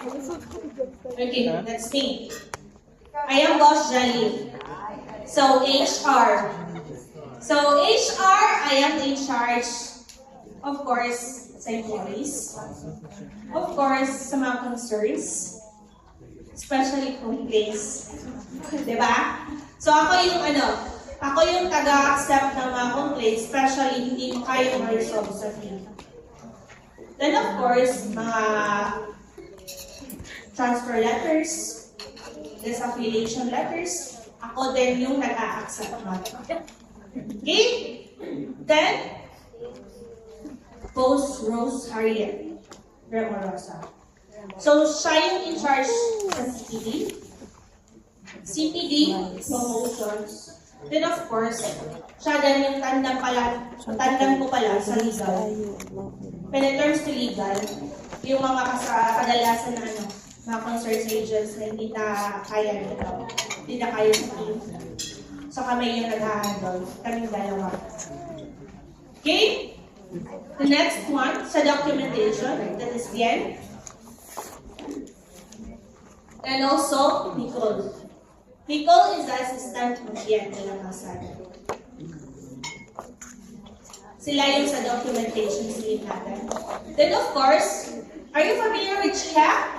Okay, that's me. I am Boss Jelly. So, HR. So, HR, I am in charge, of course, sa employees. Of course, sa mga concerns. Especially complaints. Diba? So, ako yung taga-accept ng mga complaints, especially hindi mo kayo ma-resolve sa team. Then, of course, mga transfer letters, disaffiliation letters, ako din yung nag-a-accept natin. Okay? Then, Post Rose Harriet Remorosa. So, siya yung in charge sa CPD. CPD, promotions. Then, of course, siya din yung tandem ko pala sa legal. When it comes to legal, yung mga kadalasan na mga concerned agents na hindi na kaya nito, hindi na kaya sa team. So kami yung nag-handle, kaming dalawa. Okay? The next one, sa documentation, that is Bien. And also, Nicole. Nicole is the assistant of Bien de la Calzada. Sila yung sa documentation sleep natin. Then of course, are you familiar with Chia?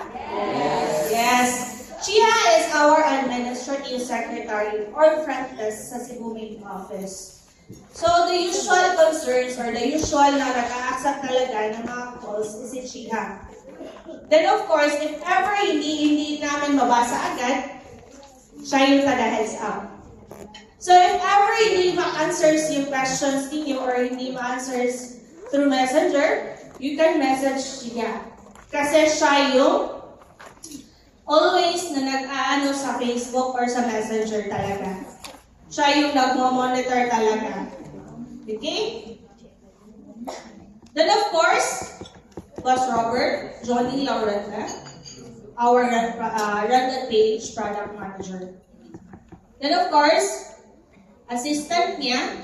Yes. Chia is our administrative secretary or front desk sa Cebu main office. So the usual concerns or the usual na nag-a-accept talaga ng mga calls is si Chia. Then of course, if ever hindi namin mabasa agad, siya yung taga-heads up. So if ever hindi ma-answers yung questions ninyo or hindi ma-answers through messenger, you can message siya. Kasi siya yung always na nag-aano sa Facebook or sa messenger talaga. Siya yung nag-monitor talaga. Okay? Then of course, Boss Robert, Johnny Laurenta, our Random Page Product Manager. Then of course, assistant niya,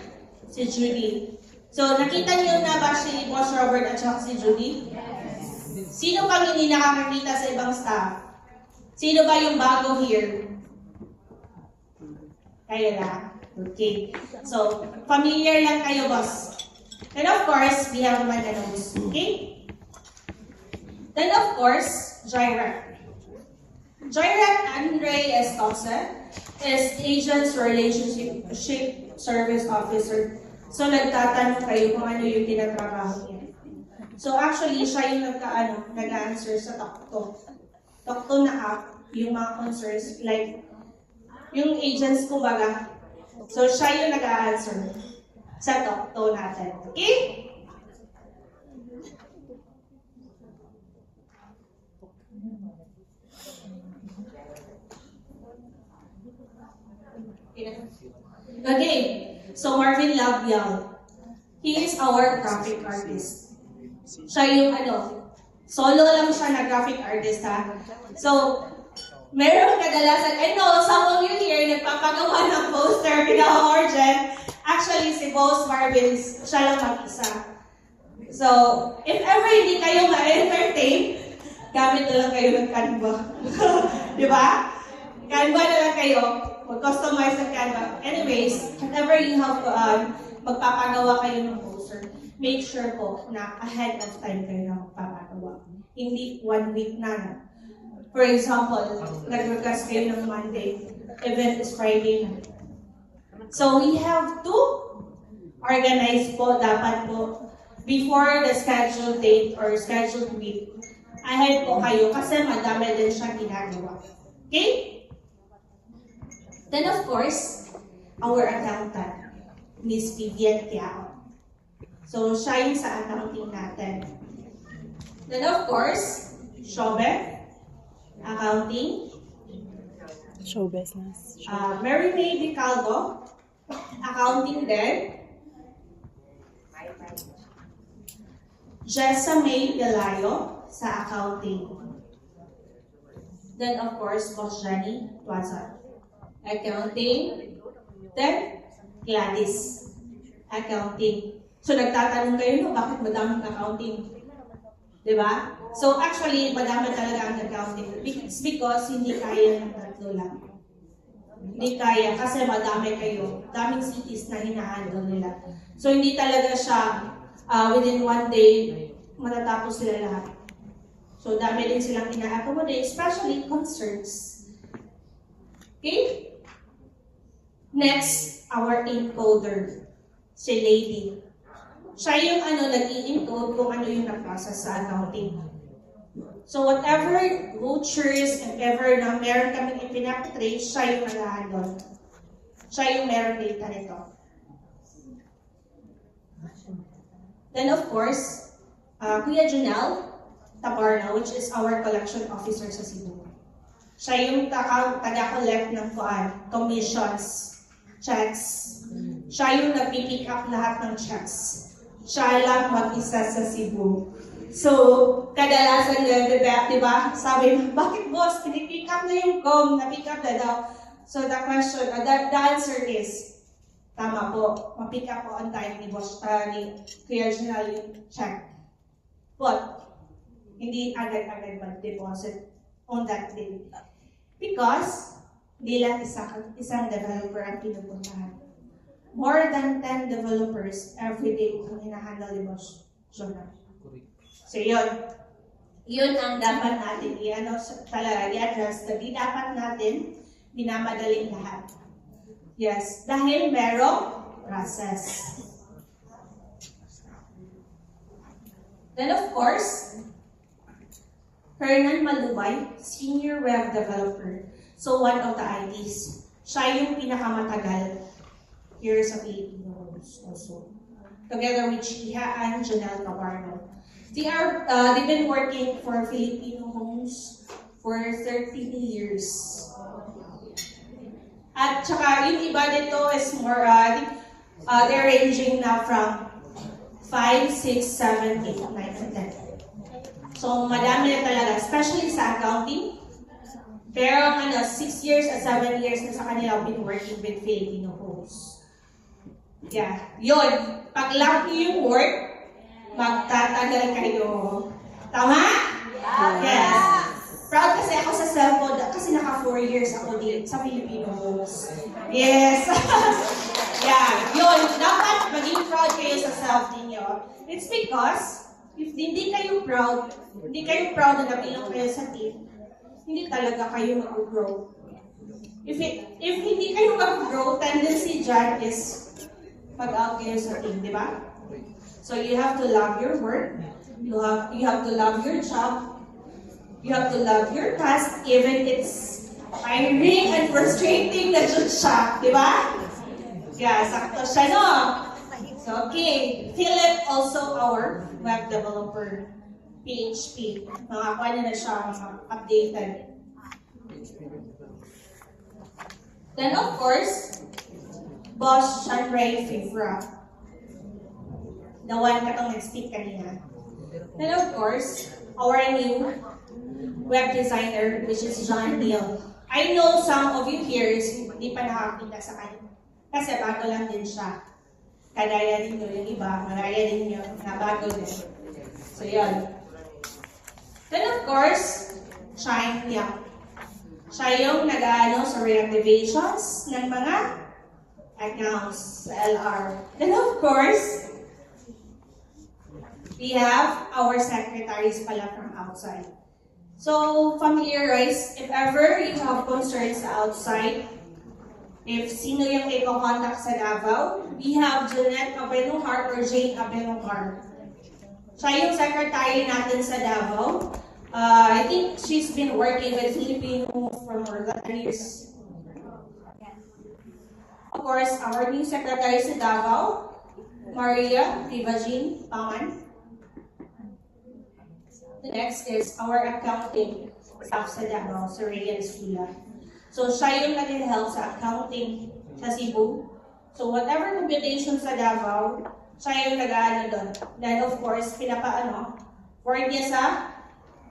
si Judy. So, nakita niyo na ba si Boss Robert at saka si Judy? Sino pang hindi nakakakita sa ibang staff? Sino ba yung bago here? Kayo lang? Okay. So, familiar lang kayo, boss. And of course, we have Mandanos. Okay? Then of course, Jairek. Jairek Andre Estosa is Agents Relationship Service Officer. So, nagtatanong kayo kung ano yung tinatrabaho niya. So, actually, siya yung nag-answer sa Tokto. Tokto na app, yung mga concerns, like, yung agents, kumbaga. So, siya yung nag-answer sa Tokto natin. Okay? Okay, so Marvin Labial, he is our graphic artist. Siya yung solo lang siya na graphic artist ha. So, meron kadalasan, I know, some of you here nagpapagawa ng poster, pinaka-urgent. Actually, si Boss Marvin, siya lang mag-isa. So, if ever hindi kayo ma-entertain, gamit na lang kayo ng Canva. Di ba? Canva na lang kayo. Mag-customize ng Canva. Anyways, whenever you have magpapagawa kayo ng poster, make sure po na ahead of time kayo na magpapagawa. Hindi 1 week na. For example, nag-request kayo ng Monday, event is Friday na. So we have to organize po, dapat po, before the scheduled date or scheduled week, ahead po kayo kasi madami din siya ginagawa. Okay? Then of course, our accountant, Miss Vivian Tiao. So, siya yung sa accounting natin. Then of course, Shobe, accounting. Show business. Mary May Bicaldo, accounting din. Jessa May Pelayo sa accounting. Then of course, Boss Johnny Tuaza, accounting. Then, Gladys, accounting. So, nagtatanong kayo, no, bakit madaming accounting? Diba? So, actually, madami talaga ang accounting. It's because hindi kaya ng tatlo lang. Hindi kaya kasi madami kayo. Daming cities na hinahandle nila. So hindi talaga siya within one day matatapos sila lahat. So dami din silang ina-accommodate, especially concerts. Okay? Next, our encoder. Si Lady. Siya yung nag-i-encode kung ano yung na-process sa accounting. So whatever vouchers and ever na meron kaming ipinapatrade, siya yung nag-handle. Siya yung meron data nito. Then of course, Kuya Junel Tabarna, which is our collection officer sa Cebu. Siya yung taga-collect ng commissions, checks. Siya yung nag-pick up lahat ng checks. Siya lang mag-isa sa Cebu. So, kadalasan nga, diba? Sabi, bakit boss, pinipick up na yung na-pick up na daw. So, the question, the answer is, tama po, ma-pick up po on time ni boss, ni Kuya Junel yung check. But, hindi agad-agad mag-deposit on that day. Because, hindi lang isang developer ang pinupuntahan. More than 10 developers every day kung hinahandle ni Boss Jonah. So yun. Yun ang dapat natin i-address. Hindi dapat natin minamadaling lahat. Yes, dahil merong process. Then of course, Hernan Malubay, Senior Web Developer. So one of the IDs. Siya yung pinakamatagal here sa Filipinos also. Together with Chia and Janelle Cabarno. They've been working for Filipino homes for 13 years. At saka yung iba dito is more, they're ranging na from 5, 6, 7, 8, 9, and 10. So madami na talaga, especially sa accounting. Pero 6 years at 7 years na sa kanila been working with Filipino homes. Yeah, yun. Pag lang yung work, magtatagal kayo. Tama? Yes. Proud kasi ako sa cellphone kasi naka 4 years ako din sa Filipino homes. Yes. Yeah, yun. Dapat maging proud kayo sa self ninyo. It's because, if hindi kayo proud na nabilong kayo sa team, hindi talaga kayo mag-grow. If hindi kayo mag-grow, tendency dyan is mag-out kayo sa team, di ba? So you have to love your work, you have to love your job, you have to love your task, even it's tiring and frustrating na dyan siya, di ba? Yeah, sakto siya, no? So, okay. Philip, also our web developer, PHP. Mga kuha na siya, mga updated. Then, of course, Boss Shanray Fibra. The one katong nag-speak kanina. Then, of course, our new web designer, which is John Neal. I know some of you here is hindi pa nakakita sa kanya. Kasi bago lang din siya. Kagaya din nyo yung iba, magaya din nyo na bago din. So, yun. Then, of course, Shine Tiak. Siya yung nag-ano sa reactivations ng mga accounts sa LR. Then, of course, we have our secretaries pala from outside. So, familiarize, if ever you have concerns outside, if sino yung i-contact sa Davao, we have Jeanette Abenuhar or Jane Abenuhar. Siya yung secretary natin sa Davao. I think she's been working with Filipinos for more than 10 years. Of course, our new secretary sa Davao, Maria Rivajin Paman. The next is our accounting staff sa Davao, Sir Ryan Sula. So, siya yung nag-help sa accounting sa Cebu. So, whatever computation sa Davao, siya yung nag-ano doon. Then, of course, work niya sa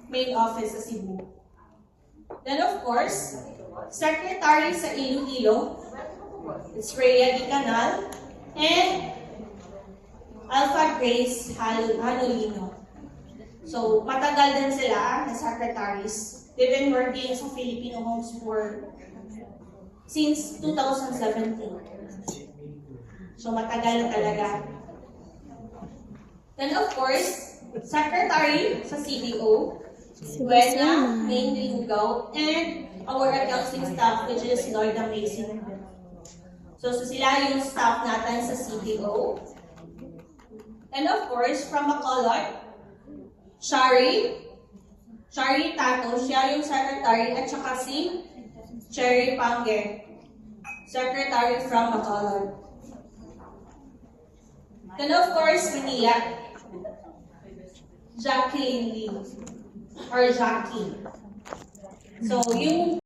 main office sa Cebu. Then, of course, secretary sa Iloilo, it's Rhea Di Canal, and Alpha Grace Hanolino. So, matagal din sila na secretaries. They've been working sa Filipino Homes for since 2017. So matagal na talaga. Then of course, Secretary sa CDO, Buena, Main Liugaw, and our accounting staff, which is Lorna Mason. So sila yung staff natin sa CDO. And of course, from Bacolod, Shari Tato, siya yung secretary, at saka si Cherry Pange, secretary from Bacolod. Then of course, Manila, Jacqueline Lee, or Jackie. So yung